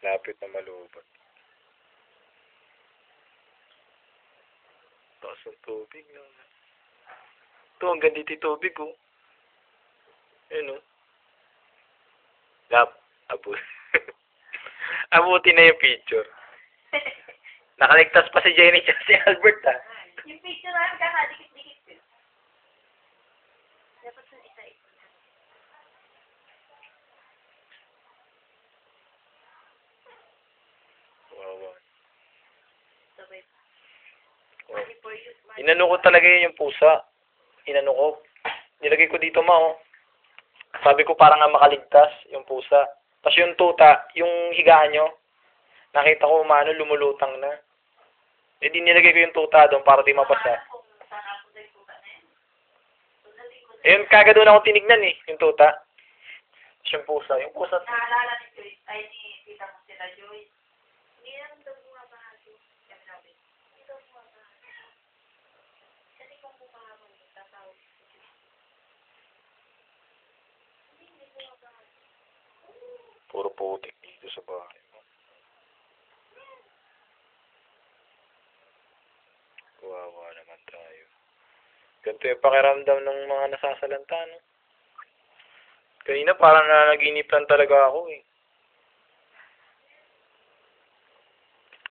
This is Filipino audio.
Lapit na malubot. Taas ng tubig na. Ito, ang ganda dito yung tubig, oh. Ayun, oh. Abuti na yung picture. Nakaligtas pa si Jenny at si Albert, ah. Yung picture namin kakadikit-dikit. Dapat sa isa-isa. Wow. Sabay. Oh. Inano ko talaga yun yung pusa. Inano ko. Nilagay ko dito, ma, oh. Sabi ko parang nga makaligtas yung pusa. Tapos yung tuta, yung higaan nyo, nakita ko umano, lumulutang na. Eh di nilagay ko yung tuta doon para di mapasa. Eh yun, kagad doon ako tinignan eh, yung tuta. Tapos yung pusa. Yung pusa. Naalala ni Joyce, ay ni tita mo sila Joyce. Hindi naman daw bumabahagi. Yan sabi. Hindi daw bumabahagi. Kasi kung bumabahagi, tatawag si Joyce. Hindi bumabahagi. Puro putik dito sa bahay mo. Kawawa naman tayo. Ganito yung pakiramdam ng mga nasasalanta, no? Kanina parang nanaginip lang talaga ako eh.